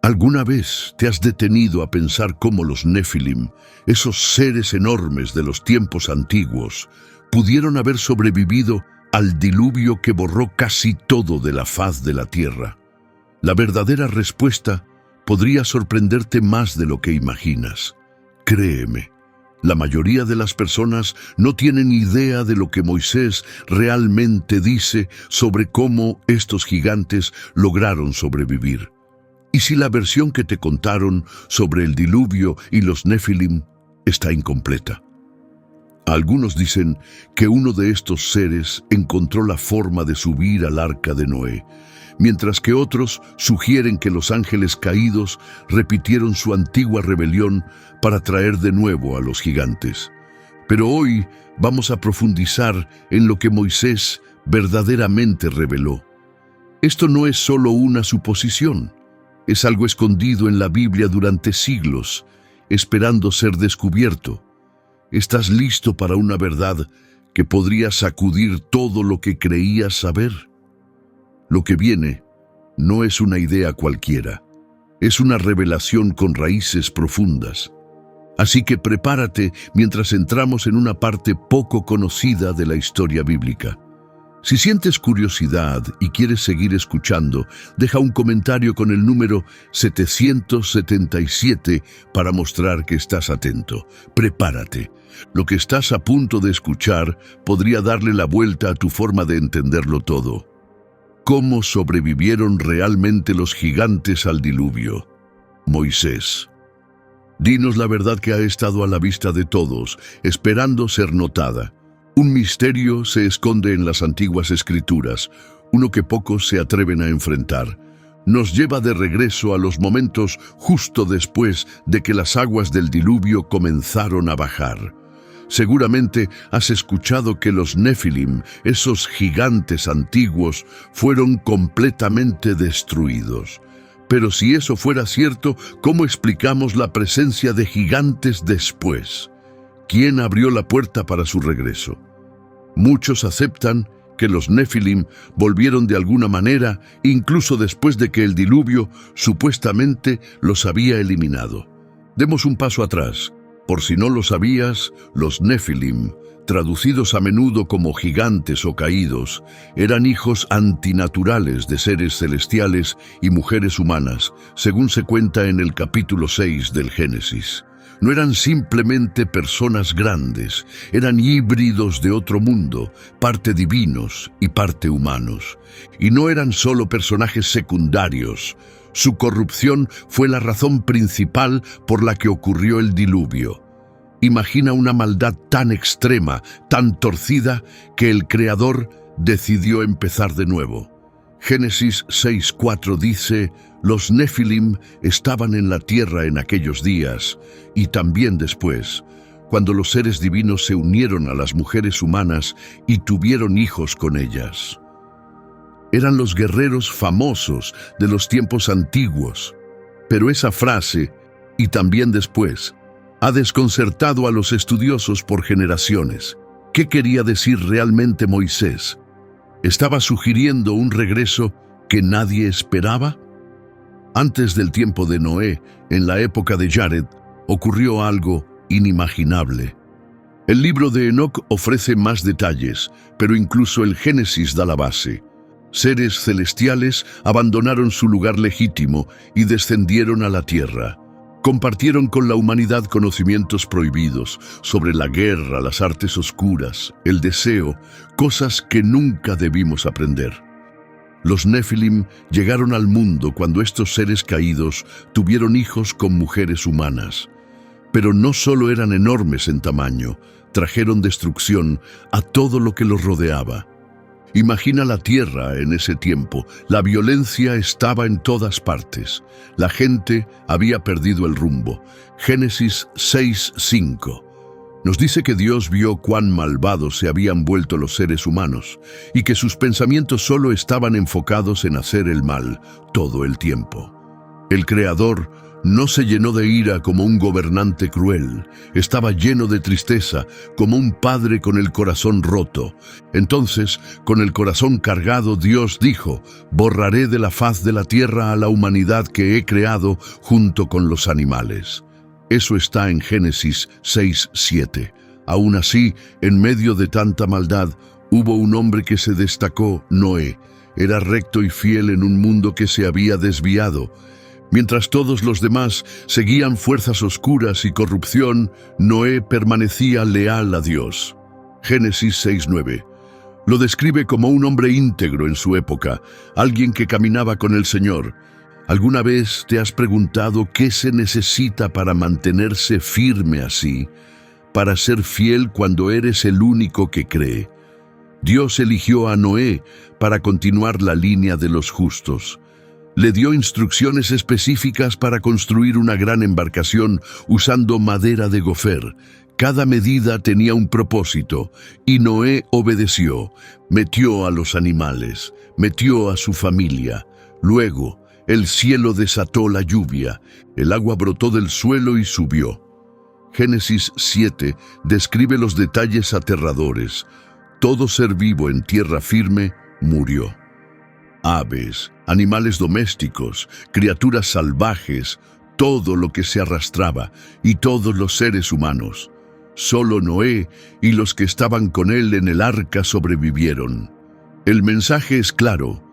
¿Alguna vez te has detenido a pensar cómo los Nefilim, esos seres enormes de los tiempos antiguos, pudieron haber sobrevivido al diluvio que borró casi todo de la faz de la tierra? La verdadera respuesta podría sorprenderte más de lo que imaginas. Créeme, la mayoría de las personas no tienen idea de lo que Moisés realmente dice sobre cómo estos gigantes lograron sobrevivir. ¿Y si la versión que te contaron sobre el diluvio y los Nefilim está incompleta? Algunos dicen que uno de estos seres encontró la forma de subir al arca de Noé, mientras que otros sugieren que los ángeles caídos repitieron su antigua rebelión para traer de nuevo a los gigantes. Pero hoy vamos a profundizar en lo que Moisés verdaderamente reveló. Esto no es solo una suposición. Es algo escondido en la Biblia durante siglos, esperando ser descubierto. ¿Estás listo para una verdad que podría sacudir todo lo que creías saber? Lo que viene no es una idea cualquiera, es una revelación con raíces profundas. Así que prepárate mientras entramos en una parte poco conocida de la historia bíblica. Si sientes curiosidad y quieres seguir escuchando, deja un comentario con el número 777 para mostrar que estás atento. Prepárate. Lo que estás a punto de escuchar podría darle la vuelta a tu forma de entenderlo todo. ¿Cómo sobrevivieron realmente los gigantes al diluvio? Moisés. Dinos la verdad que ha estado a la vista de todos, esperando ser notada. Un misterio se esconde en las antiguas escrituras, uno que pocos se atreven a enfrentar. Nos lleva de regreso a los momentos justo después de que las aguas del diluvio comenzaron a bajar. Seguramente has escuchado que los Nefilim, esos gigantes antiguos, fueron completamente destruidos. Pero si eso fuera cierto, ¿cómo explicamos la presencia de gigantes después? ¿Quién abrió la puerta para su regreso? Muchos aceptan que los Nefilim volvieron de alguna manera, incluso después de que el diluvio supuestamente los había eliminado. Demos un paso atrás. Por si no lo sabías, los Nefilim, traducidos a menudo como gigantes o caídos, eran hijos antinaturales de seres celestiales y mujeres humanas, según se cuenta en el capítulo 6 del Génesis. No eran simplemente personas grandes, eran híbridos de otro mundo, parte divinos y parte humanos. Y no eran solo personajes secundarios. Su corrupción fue la razón principal por la que ocurrió el diluvio. Imagina una maldad tan extrema, tan torcida, que el Creador decidió empezar de nuevo. Génesis 6:4 dice: los Nefilim estaban en la tierra en aquellos días, y también después, cuando los seres divinos se unieron a las mujeres humanas y tuvieron hijos con ellas. Eran los guerreros famosos de los tiempos antiguos. Pero esa frase, y también después, ha desconcertado a los estudiosos por generaciones. ¿Qué quería decir realmente Moisés? ¿Estaba sugiriendo un regreso que nadie esperaba? Antes del tiempo de Noé, en la época de Jared, ocurrió algo inimaginable. El libro de Enoc ofrece más detalles, pero incluso el Génesis da la base. Seres celestiales abandonaron su lugar legítimo y descendieron a la tierra. Compartieron con la humanidad conocimientos prohibidos sobre la guerra, las artes oscuras, el deseo, cosas que nunca debimos aprender. Los Nefilim llegaron al mundo cuando estos seres caídos tuvieron hijos con mujeres humanas. Pero no solo eran enormes en tamaño, trajeron destrucción a todo lo que los rodeaba. Imagina la tierra en ese tiempo. La violencia estaba en todas partes. La gente había perdido el rumbo. Génesis 6:5. Nos dice que Dios vio cuán malvados se habían vuelto los seres humanos y que sus pensamientos solo estaban enfocados en hacer el mal todo el tiempo. El Creador No se llenó de ira como un gobernante cruel, estaba lleno de tristeza como un padre con el corazón roto. Entonces, con el corazón cargado, Dios dijo: borraré de la faz de la tierra a la humanidad que he creado junto con los animales. Eso está en Génesis 6:7. Aún así, en medio de tanta maldad, hubo un hombre que se destacó, Noé. Era recto y fiel en un mundo que se había desviado. Mientras todos los demás seguían fuerzas oscuras y corrupción, Noé permanecía leal a Dios. Génesis 6:9. Lo describe como un hombre íntegro en su época, alguien que caminaba con el Señor. ¿Alguna vez te has preguntado qué se necesita para mantenerse firme así, para ser fiel cuando eres el único que cree? Dios eligió a Noé para continuar la línea de los justos. Le dio instrucciones específicas para construir una gran embarcación usando madera de gofer. Cada medida tenía un propósito, y Noé obedeció. Metió a los animales, metió a su familia. Luego, el cielo desató la lluvia, el agua brotó del suelo y subió. Génesis 7 describe los detalles aterradores. Todo ser vivo en tierra firme murió. Aves, animales domésticos, criaturas salvajes, todo lo que se arrastraba y todos los seres humanos. Solo Noé y los que estaban con él en el arca sobrevivieron. El mensaje es claro: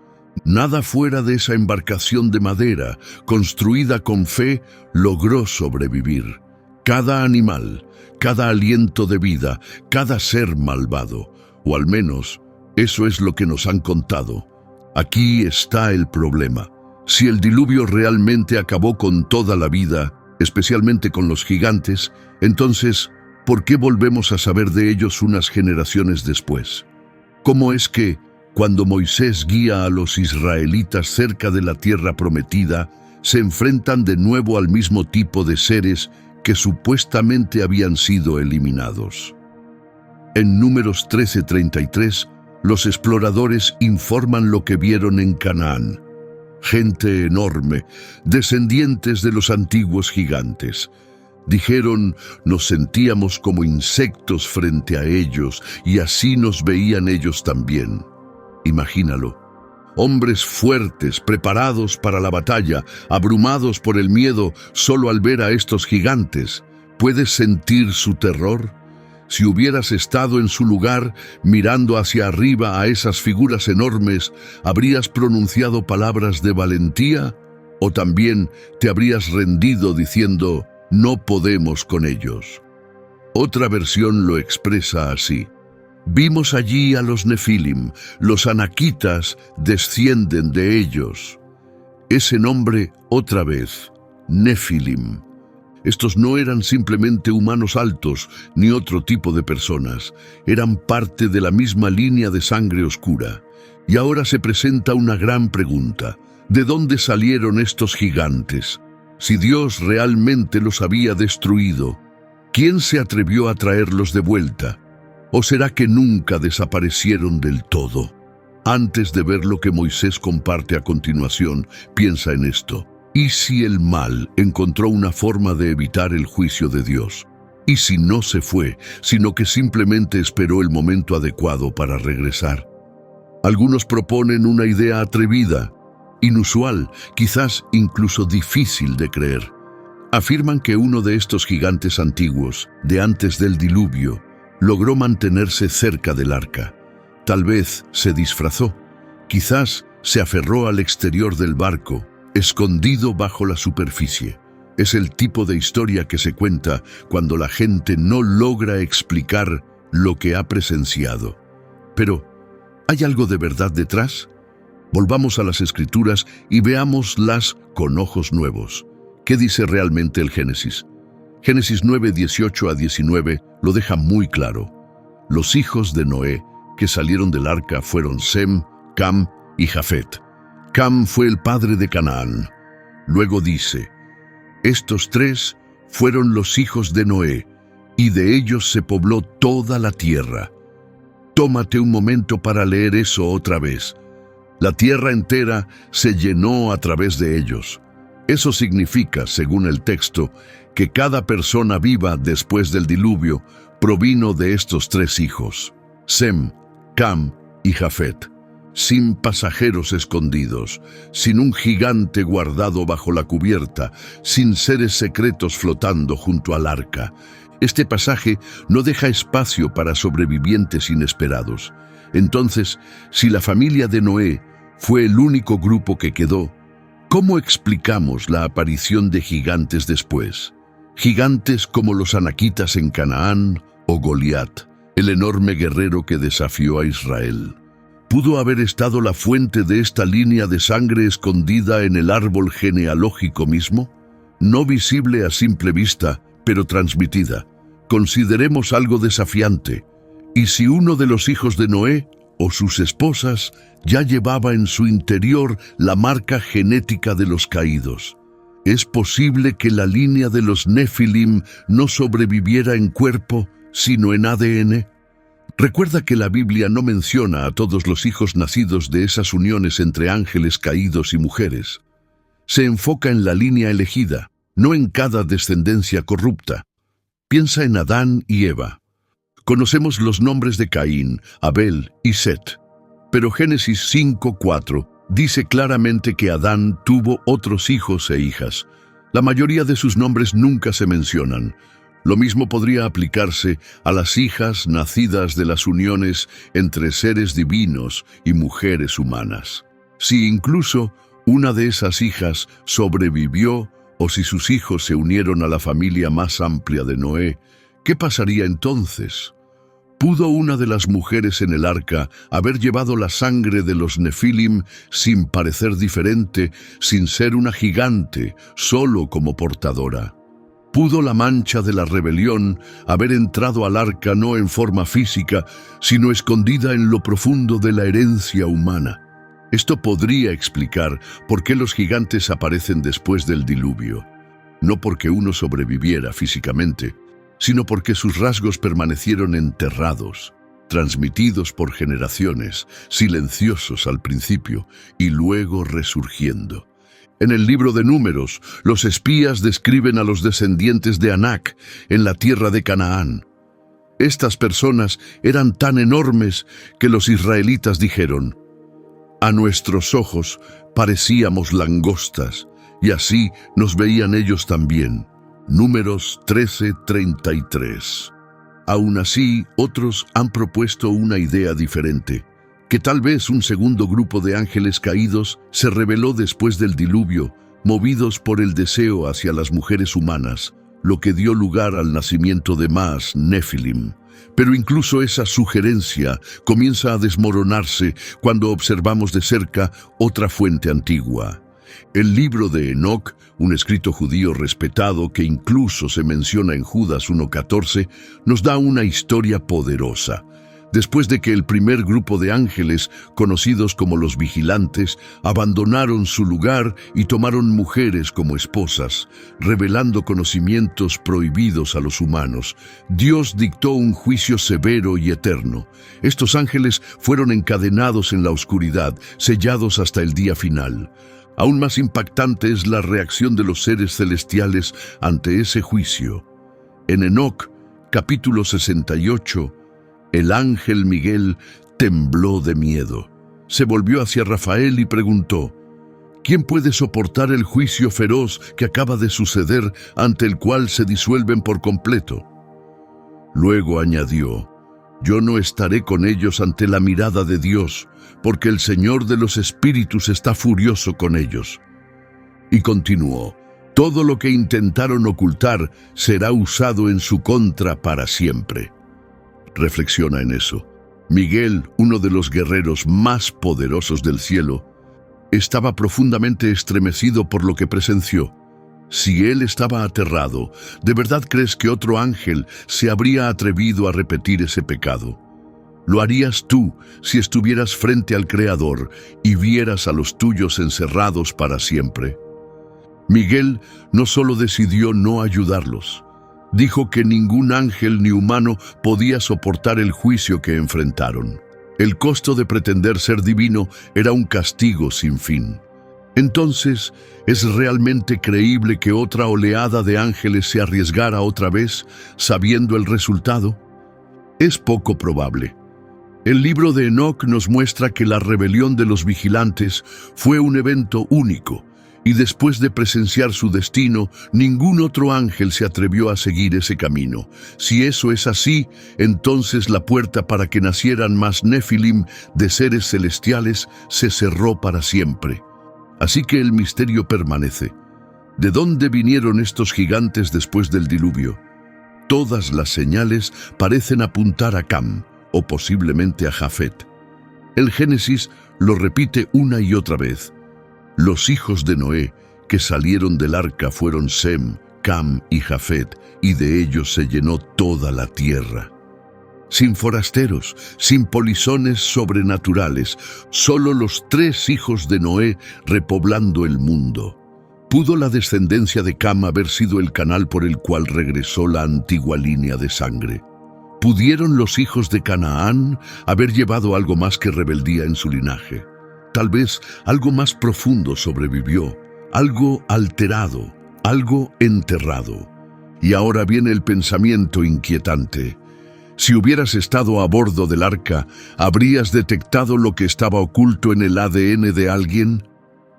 nada fuera de esa embarcación de madera, construida con fe, logró sobrevivir. Cada animal, cada aliento de vida, cada ser malvado, o al menos eso es lo que nos han contado. Aquí está el problema. Si el diluvio realmente acabó con toda la vida, especialmente con los gigantes, entonces, ¿por qué volvemos a saber de ellos unas generaciones después? ¿Cómo es que, cuando Moisés guía a los israelitas cerca de la tierra prometida, se enfrentan de nuevo al mismo tipo de seres que supuestamente habían sido eliminados? En Números 13:33, los exploradores informan lo que vieron en Canaán. Gente enorme, descendientes de los antiguos gigantes. Dijeron: nos sentíamos como insectos frente a ellos, y así nos veían ellos también. Imagínalo. Hombres fuertes, preparados para la batalla, abrumados por el miedo solo al ver a estos gigantes. ¿Puedes sentir su terror? Si hubieras estado en su lugar, mirando hacia arriba a esas figuras enormes, ¿habrías pronunciado palabras de valentía? ¿O también te habrías rendido diciendo: no podemos con ellos? Otra versión lo expresa así: vimos allí a los Nefilim, los anaquitas descienden de ellos. Ese nombre, otra vez, Nefilim. Estos no eran simplemente humanos altos, ni otro tipo de personas. Eran parte de la misma línea de sangre oscura. Y ahora se presenta una gran pregunta: ¿de dónde salieron estos gigantes? Si Dios realmente los había destruido, ¿quién se atrevió a traerlos de vuelta? ¿O será que nunca desaparecieron del todo? Antes de ver lo que Moisés comparte a continuación, piensa en esto. ¿Y si el mal encontró una forma de evitar el juicio de Dios? ¿Y si no se fue, sino que simplemente esperó el momento adecuado para regresar? Algunos proponen una idea atrevida, inusual, quizás incluso difícil de creer. Afirman que uno de estos gigantes antiguos, de antes del diluvio, logró mantenerse cerca del arca. Tal vez se disfrazó, quizás se aferró al exterior del barco, escondido bajo la superficie. Es el tipo de historia que se cuenta cuando la gente no logra explicar lo que ha presenciado. Pero, ¿hay algo de verdad detrás? Volvamos a las Escrituras y veámoslas con ojos nuevos. ¿Qué dice realmente el Génesis? Génesis 9:18-19 lo deja muy claro. Los hijos de Noé que salieron del arca fueron Sem, Cam y Jafet. Cam fue el padre de Canaán. Luego dice: estos tres fueron los hijos de Noé, y de ellos se pobló toda la tierra. Tómate un momento para leer eso otra vez. La tierra entera se llenó a través de ellos. Eso significa, según el texto, que cada persona viva después del diluvio provino de estos tres hijos, Sem, Cam y Jafet, sin pasajeros escondidos, sin un gigante guardado bajo la cubierta, sin seres secretos flotando junto al arca. Este pasaje no deja espacio para sobrevivientes inesperados. Entonces, si la familia de Noé fue el único grupo que quedó, ¿cómo explicamos la aparición de gigantes después? Gigantes como los anaquitas en Canaán o Goliat, el enorme guerrero que desafió a Israel. ¿Pudo haber estado la fuente de esta línea de sangre escondida en el árbol genealógico mismo? No visible a simple vista, pero transmitida. Consideremos algo desafiante. ¿Y si uno de los hijos de Noé o sus esposas ya llevaba en su interior la marca genética de los caídos? ¿Es posible que la línea de los Nefilim no sobreviviera en cuerpo, sino en ADN? Recuerda que la Biblia no menciona a todos los hijos nacidos de esas uniones entre ángeles caídos y mujeres. Se enfoca en la línea elegida, no en cada descendencia corrupta. Piensa en Adán y Eva. Conocemos los nombres de Caín, Abel y Set, pero Génesis 5:4 dice claramente que Adán tuvo otros hijos e hijas. La mayoría de sus nombres nunca se mencionan. Lo mismo podría aplicarse a las hijas nacidas de las uniones entre seres divinos y mujeres humanas. Si incluso una de esas hijas sobrevivió o si sus hijos se unieron a la familia más amplia de Noé, ¿qué pasaría entonces? ¿Pudo una de las mujeres en el arca haber llevado la sangre de los Nefilim sin parecer diferente, sin ser una gigante, solo como portadora? ¿Pudo la mancha de la rebelión haber entrado al arca no en forma física, sino escondida en lo profundo de la herencia humana? Esto podría explicar por qué los gigantes aparecen después del diluvio. No porque uno sobreviviera físicamente, sino porque sus rasgos permanecieron enterrados, transmitidos por generaciones, silenciosos al principio y luego resurgiendo. En el libro de Números, los espías describen a los descendientes de Anac en la tierra de Canaán. Estas personas eran tan enormes que los israelitas dijeron: «A nuestros ojos parecíamos langostas, y así nos veían ellos también». Números 13:33. Aún así, otros han propuesto una idea diferente, que tal vez un segundo grupo de ángeles caídos se rebeló después del diluvio, movidos por el deseo hacia las mujeres humanas, lo que dio lugar al nacimiento de más Nefilim. Pero incluso esa sugerencia comienza a desmoronarse cuando observamos de cerca otra fuente antigua. El libro de Enoc, un escrito judío respetado que incluso se menciona en Judas 1:14, nos da una historia poderosa. Después de que el primer grupo de ángeles, conocidos como los vigilantes, abandonaron su lugar y tomaron mujeres como esposas, revelando conocimientos prohibidos a los humanos, Dios dictó un juicio severo y eterno. Estos ángeles fueron encadenados en la oscuridad, sellados hasta el día final. Aún más impactante es la reacción de los seres celestiales ante ese juicio. En Enoc, capítulo 68, el ángel Miguel tembló de miedo. Se volvió hacia Rafael y preguntó: ¿quién puede soportar el juicio feroz que acaba de suceder, ante el cual se disuelven por completo? Luego añadió: yo no estaré con ellos ante la mirada de Dios, porque el Señor de los espíritus está furioso con ellos. Y continuó: todo lo que intentaron ocultar será usado en su contra para siempre. Reflexiona en eso. Miguel, uno de los guerreros más poderosos del cielo, estaba profundamente estremecido por lo que presenció. Si él estaba aterrado, ¿de verdad crees que otro ángel se habría atrevido a repetir ese pecado? ¿Lo harías tú si estuvieras frente al Creador y vieras a los tuyos encerrados para siempre? Miguel no solo decidió no ayudarlos, dijo que ningún ángel ni humano podía soportar el juicio que enfrentaron. El costo de pretender ser divino era un castigo sin fin. Entonces, ¿es realmente creíble que otra oleada de ángeles se arriesgara otra vez, sabiendo el resultado? Es poco probable. El libro de Enoc nos muestra que la rebelión de los vigilantes fue un evento único, y después de presenciar su destino, ningún otro ángel se atrevió a seguir ese camino. Si eso es así, entonces la puerta para que nacieran más Nefilim de seres celestiales se cerró para siempre. Así que el misterio permanece. ¿De dónde vinieron estos gigantes después del diluvio? Todas las señales parecen apuntar a Cam, o posiblemente a Jafet. El Génesis lo repite una y otra vez. Los hijos de Noé que salieron del arca fueron Sem, Cam y Jafet, y de ellos se llenó toda la tierra. Sin forasteros, sin polizones sobrenaturales, solo los 3 hijos de Noé repoblando el mundo. ¿Pudo la descendencia de Cam haber sido el canal por el cual regresó la antigua línea de sangre? ¿Pudieron los hijos de Canaán haber llevado algo más que rebeldía en su linaje? Tal vez algo más profundo sobrevivió, algo alterado, algo enterrado. Y ahora viene el pensamiento inquietante. Si hubieras estado a bordo del arca, ¿habrías detectado lo que estaba oculto en el ADN de alguien?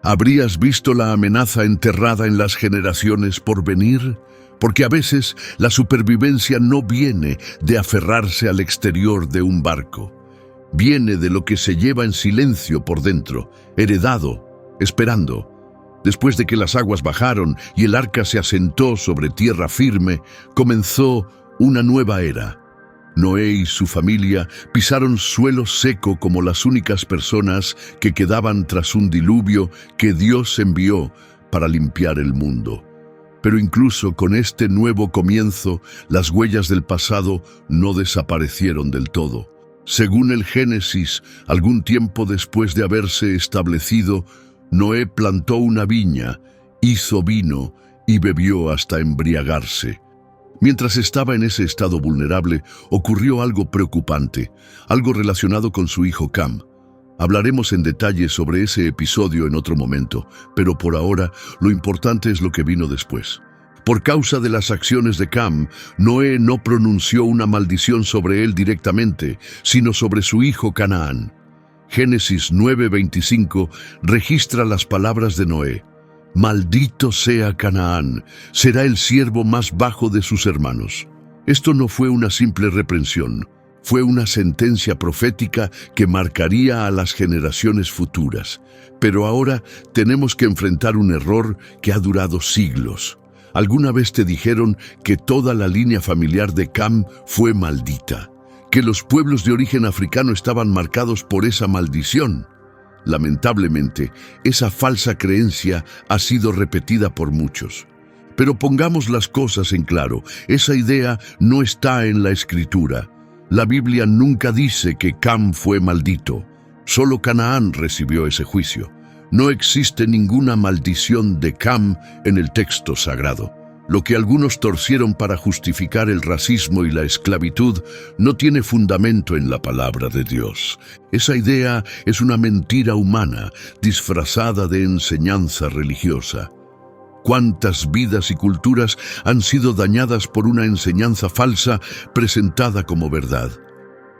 ¿Habrías visto la amenaza enterrada en las generaciones por venir? Porque a veces la supervivencia no viene de aferrarse al exterior de un barco. Viene de lo que se lleva en silencio por dentro, heredado, esperando. Después de que las aguas bajaron y el arca se asentó sobre tierra firme, comenzó una nueva era. Noé y su familia pisaron suelo seco como las únicas personas que quedaban tras un diluvio que Dios envió para limpiar el mundo. Pero incluso con este nuevo comienzo, las huellas del pasado no desaparecieron del todo. Según el Génesis, algún tiempo después de haberse establecido, Noé plantó una viña, hizo vino y bebió hasta embriagarse. Mientras estaba en ese estado vulnerable, ocurrió algo preocupante, algo relacionado con su hijo Cam. Hablaremos en detalle sobre ese episodio en otro momento, pero por ahora lo importante es lo que vino después. Por causa de las acciones de Cam, Noé no pronunció una maldición sobre él directamente, sino sobre su hijo Canaán. Génesis 9:25 registra las palabras de Noé. «Maldito sea Canaán, será el siervo más bajo de sus hermanos». Esto no fue una simple reprensión, fue una sentencia profética que marcaría a las generaciones futuras. Pero ahora tenemos que enfrentar un error que ha durado siglos. ¿Alguna vez te dijeron que toda la línea familiar de Cam fue maldita? ¿Que los pueblos de origen africano estaban marcados por esa maldición? Lamentablemente, esa falsa creencia ha sido repetida por muchos. Pero pongamos las cosas en claro, esa idea no está en la Escritura. La Biblia nunca dice que Cam fue maldito. Solo Canaán recibió ese juicio. No existe ninguna maldición de Cam en el texto sagrado. Lo que algunos torcieron para justificar el racismo y la esclavitud no tiene fundamento en la palabra de Dios. Esa idea es una mentira humana disfrazada de enseñanza religiosa. ¿Cuántas vidas y culturas han sido dañadas por una enseñanza falsa presentada como verdad?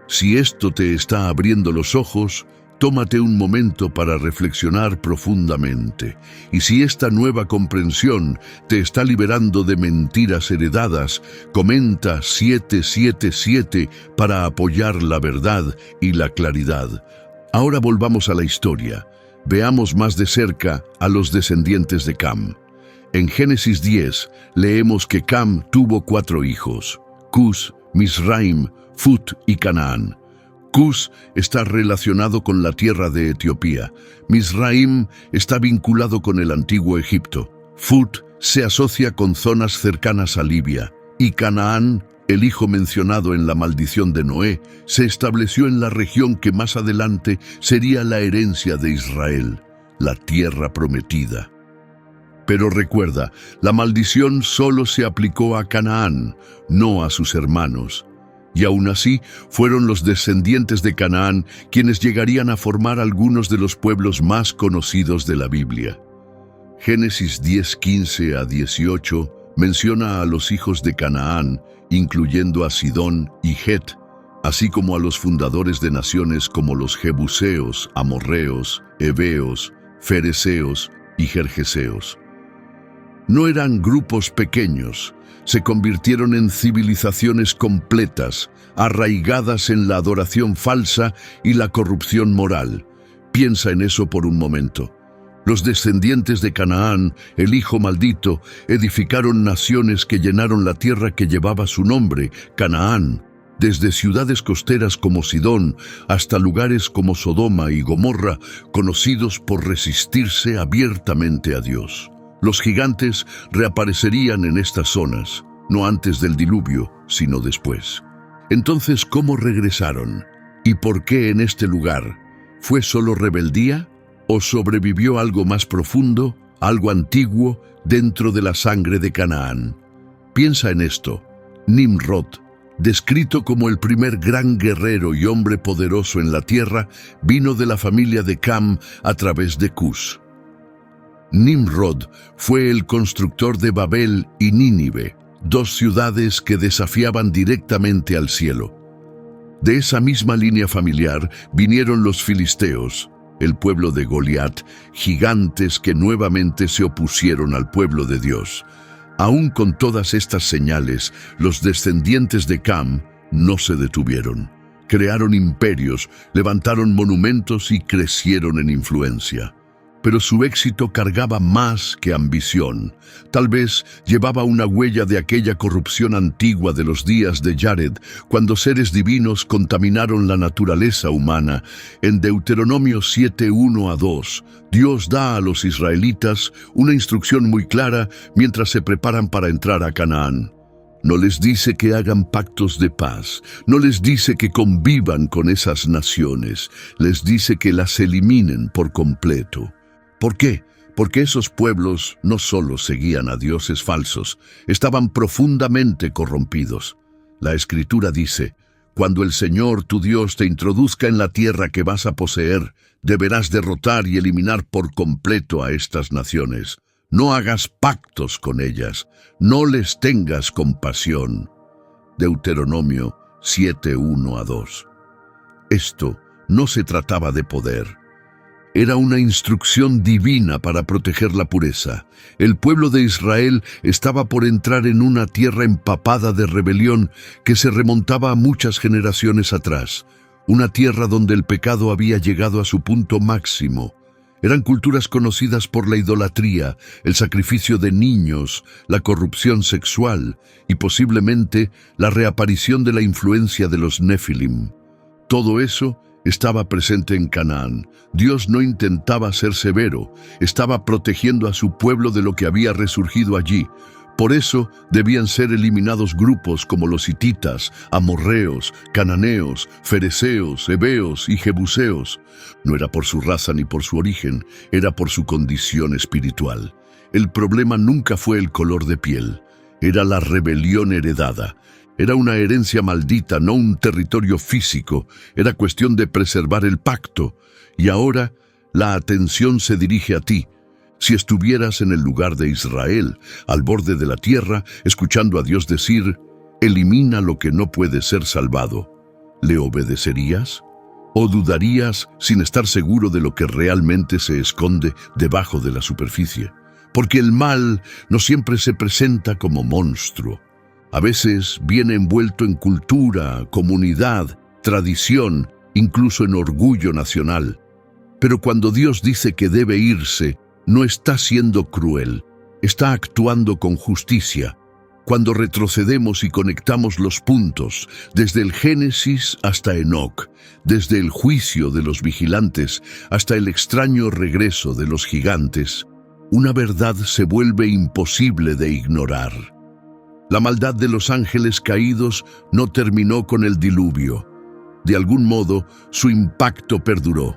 Si esto te está abriendo los ojos, tómate un momento para reflexionar profundamente. Y si esta nueva comprensión te está liberando de mentiras heredadas, comenta 777 para apoyar la verdad y la claridad. Ahora volvamos a la historia. Veamos más de cerca a los descendientes de Cam. En Génesis 10 leemos que Cam tuvo 4 hijos: Cus, Misraim, Fut y Canaán. Cus está relacionado con la tierra de Etiopía. Misraim está vinculado con el antiguo Egipto. Fut se asocia con zonas cercanas a Libia. Y Canaán, el hijo mencionado en la maldición de Noé, se estableció en la región que más adelante sería la herencia de Israel, la tierra prometida. Pero recuerda, la maldición solo se aplicó a Canaán, no a sus hermanos. Y aún así, fueron los descendientes de Canaán quienes llegarían a formar algunos de los pueblos más conocidos de la Biblia. Génesis 10:15 a 18 menciona a los hijos de Canaán, incluyendo a Sidón y Het, así como a los fundadores de naciones como los Jebuseos, Amorreos, Heveos, Fereceos y Gergeseos. No eran grupos pequeños, se convirtieron en civilizaciones completas, arraigadas en la adoración falsa y la corrupción moral. Piensa en eso por un momento. Los descendientes de Canaán, el hijo maldito, edificaron naciones que llenaron la tierra que llevaba su nombre, Canaán, desde ciudades costeras como Sidón hasta lugares como Sodoma y Gomorra, conocidos por resistirse abiertamente a Dios. Los gigantes reaparecerían en estas zonas, no antes del diluvio, sino después. Entonces, ¿cómo regresaron? ¿Y por qué en este lugar? ¿Fue solo rebeldía? ¿O sobrevivió algo más profundo, algo antiguo, dentro de la sangre de Canaán? Piensa en esto. Nimrod, descrito como el primer gran guerrero y hombre poderoso en la tierra, vino de la familia de Cam a través de Cus. Nimrod fue el constructor de Babel y Nínive, dos ciudades que desafiaban directamente al cielo. De esa misma línea familiar vinieron los filisteos, el pueblo de Goliat, gigantes que nuevamente se opusieron al pueblo de Dios. Aún con todas estas señales, los descendientes de Cam no se detuvieron. Crearon imperios, levantaron monumentos y crecieron en influencia. Pero su éxito cargaba más que ambición. Tal vez llevaba una huella de aquella corrupción antigua de los días de Jared, cuando seres divinos contaminaron la naturaleza humana. En Deuteronomio 7:1 a 2, Dios da a los israelitas una instrucción muy clara mientras se preparan para entrar a Canaán. No les dice que hagan pactos de paz, no les dice que convivan con esas naciones, les dice que las eliminen por completo. ¿Por qué? Porque esos pueblos no solo seguían a dioses falsos, estaban profundamente corrompidos. La Escritura dice, cuando el Señor tu Dios te introduzca en la tierra que vas a poseer, deberás derrotar y eliminar por completo a estas naciones. No hagas pactos con ellas, no les tengas compasión. Deuteronomio 7:1 a 2. Esto no se trataba de poder. Era una instrucción divina para proteger la pureza. El pueblo de Israel estaba por entrar en una tierra empapada de rebelión que se remontaba a muchas generaciones atrás. Una tierra donde el pecado había llegado a su punto máximo. Eran culturas conocidas por la idolatría, el sacrificio de niños, la corrupción sexual y posiblemente la reaparición de la influencia de los Nefilim. Todo eso estaba presente en Canaán. Dios no intentaba ser severo, estaba protegiendo a su pueblo de lo que había resurgido allí. Por eso debían ser eliminados grupos como los hititas, amorreos, cananeos, fereceos, heveos y jebuseos. No era por su raza ni por su origen, era por su condición espiritual. El problema nunca fue el color de piel, era la rebelión heredada. Era una herencia maldita, no un territorio físico. Era cuestión de preservar el pacto. Y ahora la atención se dirige a ti. Si estuvieras en el lugar de Israel, al borde de la tierra, escuchando a Dios decir, elimina lo que no puede ser salvado, ¿le obedecerías? ¿O dudarías sin estar seguro de lo que realmente se esconde debajo de la superficie? Porque el mal no siempre se presenta como monstruo. A veces viene envuelto en cultura, comunidad, tradición, incluso en orgullo nacional. Pero cuando Dios dice que debe irse, no está siendo cruel, está actuando con justicia. Cuando retrocedemos y conectamos los puntos, desde el Génesis hasta Enoc, desde el juicio de los vigilantes hasta el extraño regreso de los gigantes, una verdad se vuelve imposible de ignorar. La maldad de los ángeles caídos no terminó con el diluvio. De algún modo, su impacto perduró.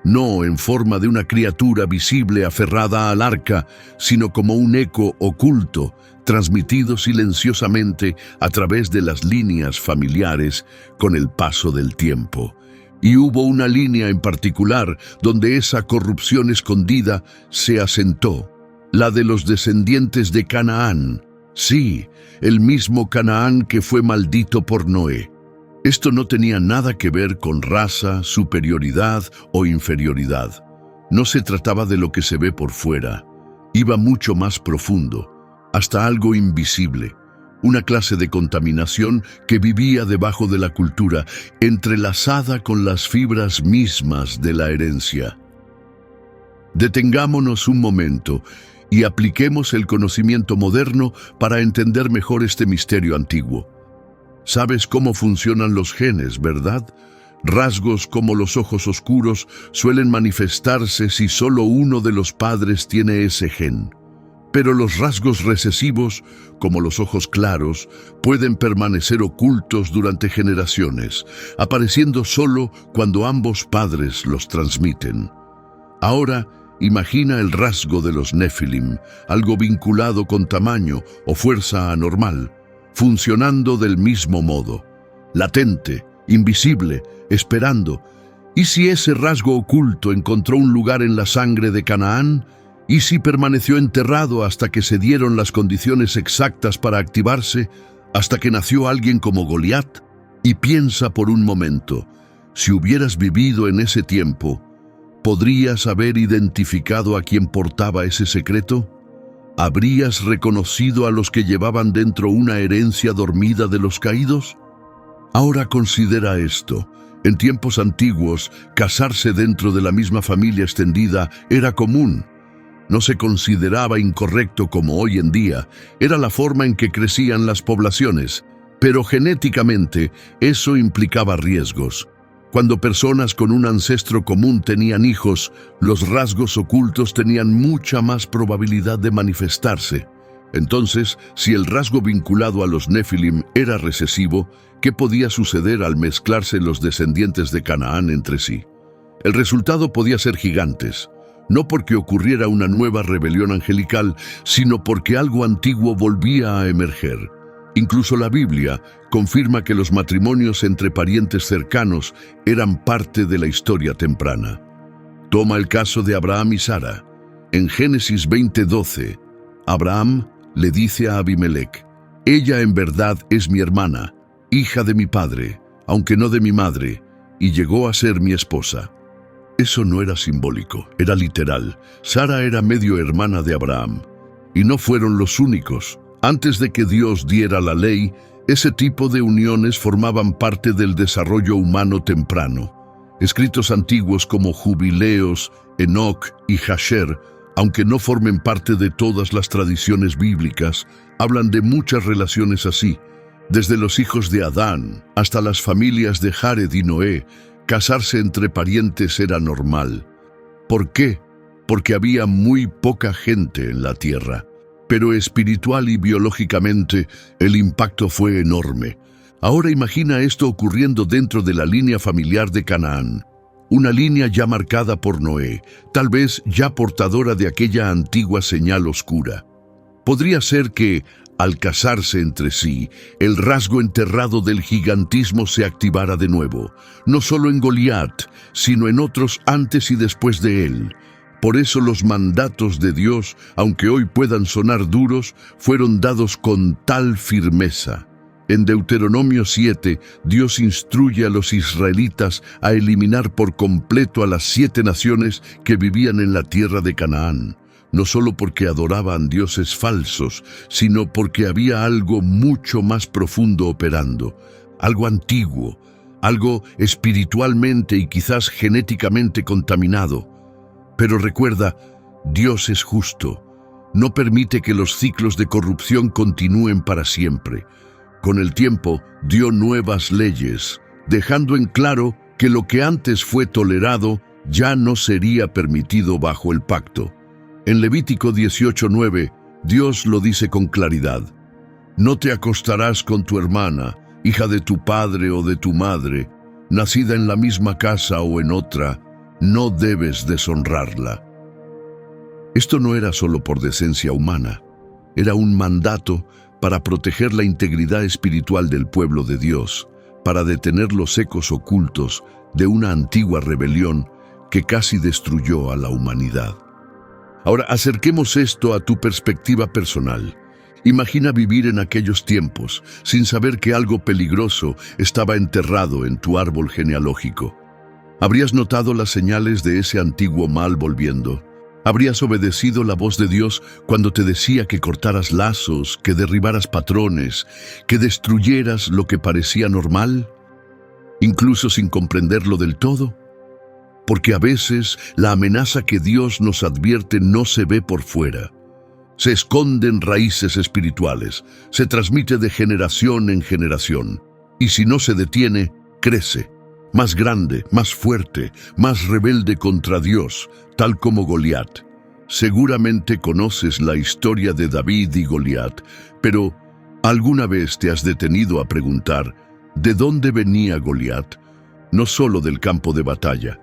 No en forma de una criatura visible aferrada al arca, sino como un eco oculto, transmitido silenciosamente a través de las líneas familiares con el paso del tiempo. Y hubo una línea en particular donde esa corrupción escondida se asentó. la de los descendientes de Canaán. Sí, el mismo Canaán que fue maldito por Noé. Esto no tenía nada que ver con raza, superioridad o inferioridad. No se trataba de lo que se ve por fuera. Iba mucho más profundo, hasta algo invisible. Una clase de contaminación que vivía debajo de la cultura, entrelazada con las fibras mismas de la herencia. Detengámonos un momento y apliquemos el conocimiento moderno para entender mejor este misterio antiguo. Sabes cómo funcionan los genes, ¿verdad? Rasgos como los ojos oscuros suelen manifestarse si solo uno de los padres tiene ese gen. Pero los rasgos recesivos, como los ojos claros, pueden permanecer ocultos durante generaciones, apareciendo solo cuando ambos padres los transmiten. Ahora, imagina el rasgo de los Nefilim, algo vinculado con tamaño o fuerza anormal, funcionando del mismo modo, latente, invisible, esperando. ¿Y si ese rasgo oculto encontró un lugar en la sangre de Canaán? ¿Y si permaneció enterrado hasta que se dieron las condiciones exactas para activarse, hasta que nació alguien como Goliat? Y piensa por un momento, si hubieras vivido en ese tiempo, ¿podrías haber identificado a quien portaba ese secreto? ¿Habrías reconocido a los que llevaban dentro una herencia dormida de los caídos? Ahora considera esto. En tiempos antiguos, casarse dentro de la misma familia extendida era común. No se consideraba incorrecto como hoy en día, era la forma en que crecían las poblaciones, pero genéticamente eso implicaba riesgos. Cuando personas con un ancestro común tenían hijos, los rasgos ocultos tenían mucha más probabilidad de manifestarse. Entonces, si el rasgo vinculado a los Nefilim era recesivo, ¿qué podía suceder al mezclarse los descendientes de Canaán entre sí? El resultado podía ser gigantes. No porque ocurriera una nueva rebelión angelical, sino porque algo antiguo volvía a emerger. Incluso la Biblia confirma que los matrimonios entre parientes cercanos eran parte de la historia temprana. Toma el caso de Abraham y Sara. En Génesis 20:12, Abraham le dice a Abimelec: «Ella en verdad es mi hermana, hija de mi padre, aunque no de mi madre, y llegó a ser mi esposa». Eso no era simbólico, era literal. Sara era medio hermana de Abraham. Y no fueron los únicos. Antes de que Dios diera la ley, ese tipo de uniones formaban parte del desarrollo humano temprano. Escritos antiguos como Jubileos, Enoc y Jasher, aunque no formen parte de todas las tradiciones bíblicas, hablan de muchas relaciones así. Desde los hijos de Adán hasta las familias de Jared y Noé, casarse entre parientes era normal. ¿Por qué? Porque había muy poca gente en la tierra. Pero espiritual y biológicamente, el impacto fue enorme. Ahora imagina esto ocurriendo dentro de la línea familiar de Canaán. Una línea ya marcada por Noé, tal vez ya portadora de aquella antigua señal oscura. Podría ser que, al casarse entre sí, el rasgo enterrado del gigantismo se activara de nuevo, no solo en Goliat, sino en otros antes y después de él. Por eso los mandatos de Dios, aunque hoy puedan sonar duros, fueron dados con tal firmeza. En Deuteronomio 7, Dios instruye a los israelitas a eliminar por completo a las 7 naciones que vivían en la tierra de Canaán. No solo porque adoraban dioses falsos, sino porque había algo mucho más profundo operando, algo antiguo, algo espiritualmente y quizás genéticamente contaminado. Pero recuerda, Dios es justo. No permite que los ciclos de corrupción continúen para siempre. Con el tiempo, dio nuevas leyes, dejando en claro que lo que antes fue tolerado ya no sería permitido bajo el pacto. En Levítico 18:9, Dios lo dice con claridad: «No te acostarás con tu hermana, hija de tu padre o de tu madre, nacida en la misma casa o en otra, no debes deshonrarla». Esto no era solo por decencia humana, era un mandato para proteger la integridad espiritual del pueblo de Dios, para detener los ecos ocultos de una antigua rebelión que casi destruyó a la humanidad. Ahora acerquemos esto a tu perspectiva personal. Imagina vivir en aquellos tiempos, sin saber que algo peligroso estaba enterrado en tu árbol genealógico. ¿Habrías notado las señales de ese antiguo mal volviendo? ¿Habrías obedecido la voz de Dios cuando te decía que cortaras lazos, que derribaras patrones, que destruyeras lo que parecía normal, incluso sin comprenderlo del todo? Porque a veces la amenaza que Dios nos advierte no se ve por fuera. Se esconde en raíces espirituales, se transmite de generación en generación, y si no se detiene, crece, más grande, más fuerte, más rebelde contra Dios, tal como Goliat. Seguramente conoces la historia de David y Goliat, pero ¿alguna vez te has detenido a preguntar de dónde venía Goliat? No solo del campo de batalla,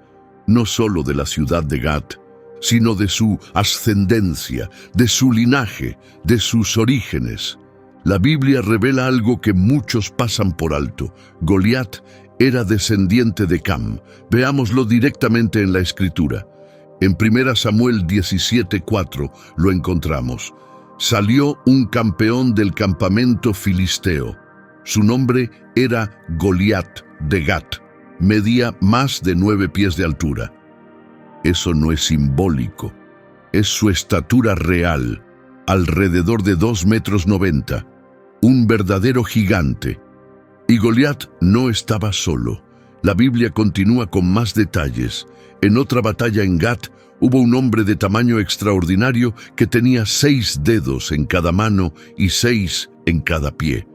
no solo de la ciudad de Gat, sino de su ascendencia, de su linaje, de sus orígenes. La Biblia revela algo que muchos pasan por alto. Goliat era descendiente de Cam. Veámoslo directamente en la Escritura. En 1 Samuel 17:4 lo encontramos. Salió un campeón del campamento filisteo. Su nombre era Goliat de Gat. Medía más de 9 pies de altura. Eso no es simbólico, es su estatura real, alrededor de 2,90 metros, un verdadero gigante. Y Goliat no estaba solo. La Biblia continúa con más detalles. En otra batalla en Gat, hubo un hombre de tamaño extraordinario que tenía 6 dedos en cada mano y 6 en cada pie.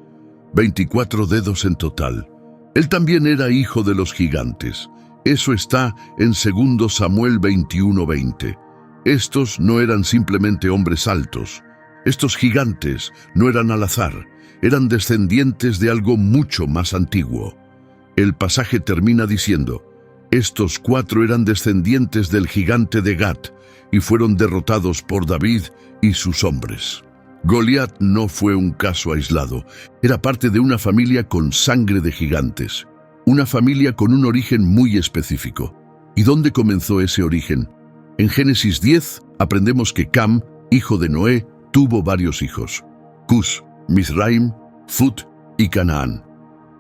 24 dedos en total. Él también era hijo de los gigantes. Eso está en 2 Samuel 21:20. Estos no eran simplemente hombres altos. Estos gigantes no eran al azar, eran descendientes de algo mucho más antiguo. El pasaje termina diciendo, estos 4 eran descendientes del gigante de Gat y fueron derrotados por David y sus hombres. Goliat no fue un caso aislado, era parte de una familia con sangre de gigantes. Una familia con un origen muy específico. ¿Y dónde comenzó ese origen? En Génesis 10 aprendemos que Cam, hijo de Noé, tuvo varios hijos: Cus, Mizraim, Fut y Canaán.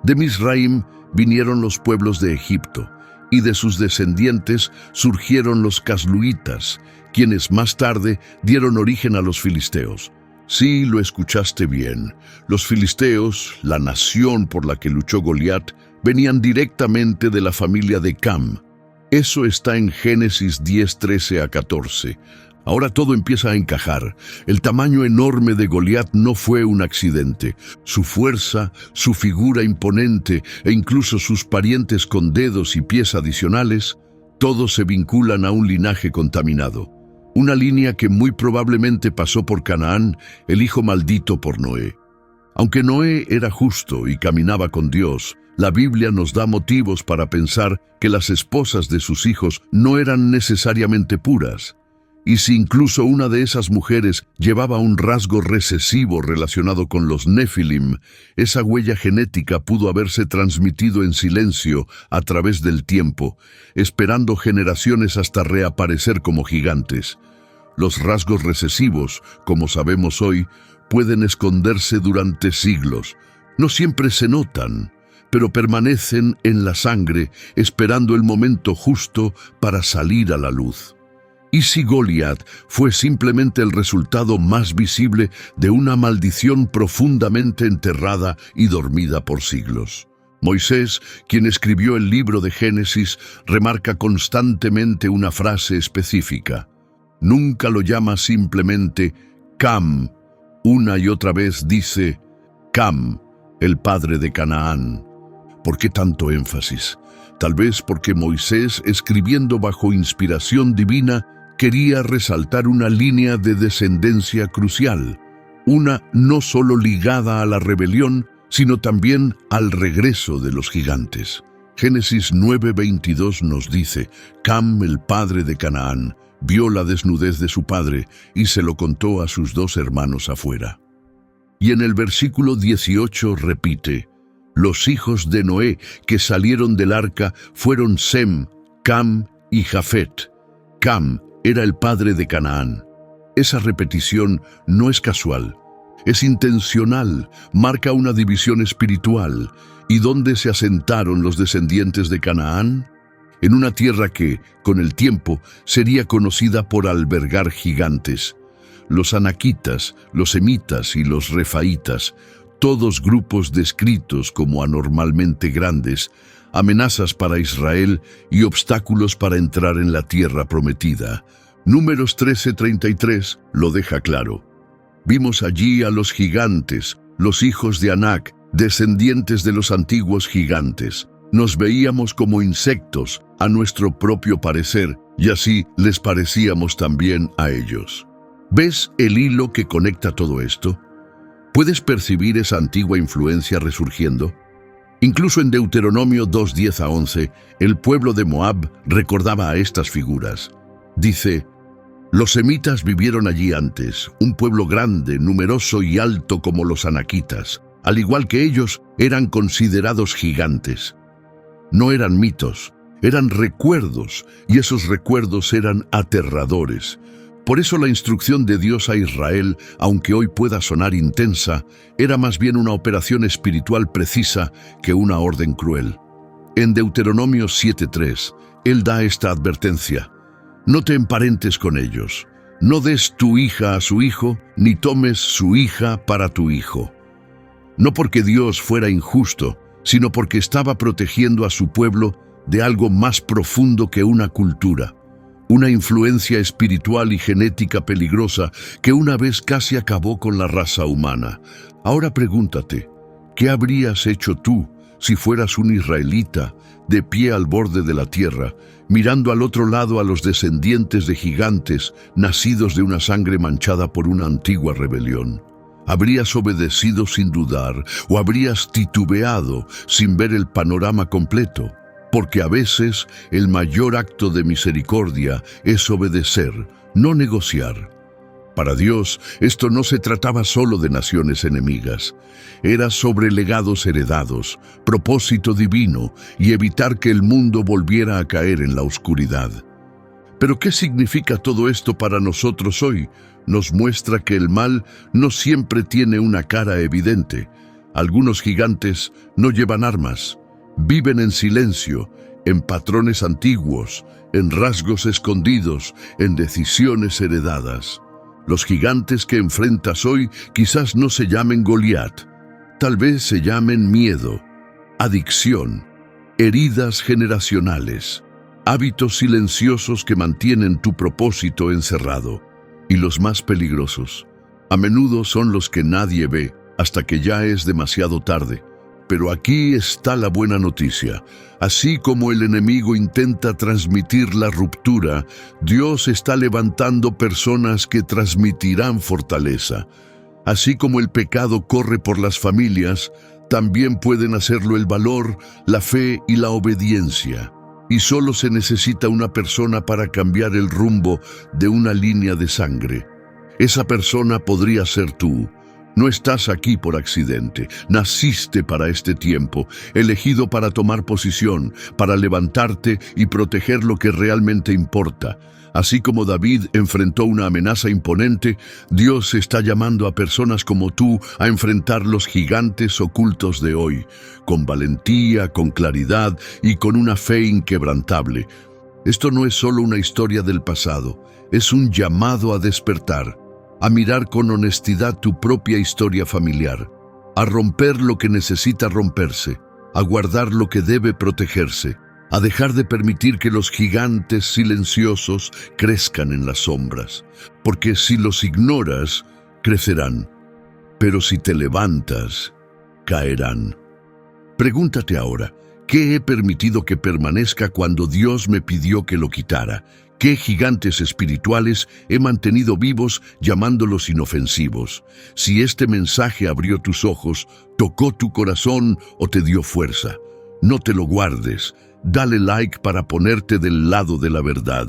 De Mizraim vinieron los pueblos de Egipto, y de sus descendientes surgieron los casluitas, quienes más tarde dieron origen a los filisteos. Sí, lo escuchaste bien. Los filisteos, la nación por la que luchó Goliat, venían directamente de la familia de Cam. Eso está en Génesis 10:13-14. Ahora todo empieza a encajar. El tamaño enorme de Goliat no fue un accidente. Su fuerza, su figura imponente e incluso sus parientes con dedos y pies adicionales, todos se vinculan a un linaje contaminado. Una línea que muy probablemente pasó por Canaán, el hijo maldito por Noé. Aunque Noé era justo y caminaba con Dios, la Biblia nos da motivos para pensar que las esposas de sus hijos no eran necesariamente puras. Y si incluso una de esas mujeres llevaba un rasgo recesivo relacionado con los Nefilim, esa huella genética pudo haberse transmitido en silencio a través del tiempo, esperando generaciones hasta reaparecer como gigantes. Los rasgos recesivos, como sabemos hoy, pueden esconderse durante siglos. No siempre se notan, pero permanecen en la sangre, esperando el momento justo para salir a la luz. ¿Y si Goliat fue simplemente el resultado más visible de una maldición profundamente enterrada y dormida por siglos? Moisés, quien escribió el libro de Génesis, remarca constantemente una frase específica. Nunca lo llama simplemente Cam. Una y otra vez dice Cam, el padre de Canaán. ¿Por qué tanto énfasis? Tal vez porque Moisés, escribiendo bajo inspiración divina, quería resaltar una línea de descendencia crucial, una no solo ligada a la rebelión, sino también al regreso de los gigantes. Génesis 9:22 nos dice, Cam, el padre de Canaán, vio la desnudez de su padre y se lo contó a sus 2 hermanos afuera. Y en el versículo 18 repite, los hijos de Noé que salieron del arca fueron Sem, Cam y Jafet. Cam era el padre de Canaán. Esa repetición no es casual, es intencional, marca una división espiritual. ¿Y dónde se asentaron los descendientes de Canaán? En una tierra que, con el tiempo, sería conocida por albergar gigantes. Los anaquitas, los semitas y los refaítas, todos grupos descritos como anormalmente grandes, amenazas para Israel y obstáculos para entrar en la tierra prometida. Números 13:33 lo deja claro. Vimos allí a los gigantes, los hijos de Anac, descendientes de los antiguos gigantes. Nos veíamos como insectos, a nuestro propio parecer, y así les parecíamos también a ellos. ¿Ves el hilo que conecta todo esto? ¿Puedes percibir esa antigua influencia resurgiendo? Incluso en Deuteronomio 2:10-11, el pueblo de Moab recordaba a estas figuras. Dice: los semitas vivieron allí antes, un pueblo grande, numeroso y alto como los anaquitas. Al igual que ellos, eran considerados gigantes. No eran mitos, eran recuerdos, y esos recuerdos eran aterradores. Por eso la instrucción de Dios a Israel, aunque hoy pueda sonar intensa, era más bien una operación espiritual precisa que una orden cruel. En Deuteronomio 7:3, Él da esta advertencia: no te emparentes con ellos, no des tu hija a su hijo, ni tomes su hija para tu hijo. No porque Dios fuera injusto, sino porque estaba protegiendo a su pueblo de algo más profundo que una cultura, una influencia espiritual y genética peligrosa que una vez casi acabó con la raza humana. Ahora pregúntate, ¿qué habrías hecho tú si fueras un israelita de pie al borde de la tierra, mirando al otro lado a los descendientes de gigantes nacidos de una sangre manchada por una antigua rebelión? ¿Habrías obedecido sin dudar o habrías titubeado sin ver el panorama completo? Porque a veces el mayor acto de misericordia es obedecer, no negociar. Para Dios, esto no se trataba solo de naciones enemigas. Era sobre legados heredados, propósito divino y evitar que el mundo volviera a caer en la oscuridad. ¿Pero qué significa todo esto para nosotros hoy? Nos muestra que el mal no siempre tiene una cara evidente. Algunos gigantes no llevan armas, viven en silencio, en patrones antiguos, en rasgos escondidos, en decisiones heredadas. Los gigantes que enfrentas hoy quizás no se llamen Goliat, tal vez se llamen miedo, adicción, heridas generacionales, hábitos silenciosos que mantienen tu propósito encerrado. Y los más peligrosos, a menudo son los que nadie ve hasta que ya es demasiado tarde. Pero aquí está la buena noticia. Así como el enemigo intenta transmitir la ruptura, Dios está levantando personas que transmitirán fortaleza. Así como el pecado corre por las familias, también pueden hacerlo el valor, la fe y la obediencia. Y solo se necesita una persona para cambiar el rumbo de una línea de sangre. Esa persona podría ser tú. No estás aquí por accidente, naciste para este tiempo, elegido para tomar posición, para levantarte y proteger lo que realmente importa. Así como David enfrentó una amenaza imponente, Dios está llamando a personas como tú a enfrentar los gigantes ocultos de hoy, con valentía, con claridad y con una fe inquebrantable. Esto no es solo una historia del pasado, es un llamado a despertar, a mirar con honestidad tu propia historia familiar, a romper lo que necesita romperse, a guardar lo que debe protegerse, a dejar de permitir que los gigantes silenciosos crezcan en las sombras, porque si los ignoras, crecerán, pero si te levantas, caerán. Pregúntate ahora, ¿qué he permitido que permanezca cuando Dios me pidió que lo quitara? ¿Qué gigantes espirituales he mantenido vivos llamándolos inofensivos? Si este mensaje abrió tus ojos, tocó tu corazón o te dio fuerza, no te lo guardes. Dale like para ponerte del lado de la verdad.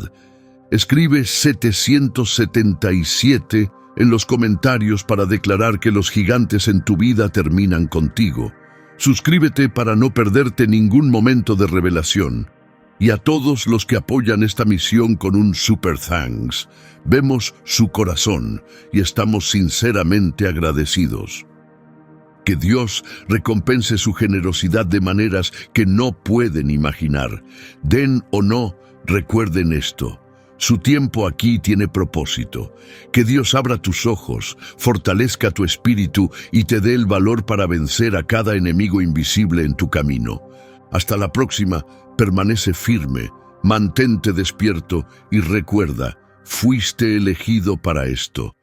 Escribe 777 en los comentarios para declarar que los gigantes en tu vida terminan contigo. Suscríbete para no perderte ningún momento de revelación. Y a todos los que apoyan esta misión con un super thanks. Vemos su corazón y estamos sinceramente agradecidos. Que Dios recompense su generosidad de maneras que no pueden imaginar. Den o no, recuerden esto. Su tiempo aquí tiene propósito. Que Dios abra tus ojos, fortalezca tu espíritu y te dé el valor para vencer a cada enemigo invisible en tu camino. Hasta la próxima, permanece firme, mantente despierto y recuerda, fuiste elegido para esto.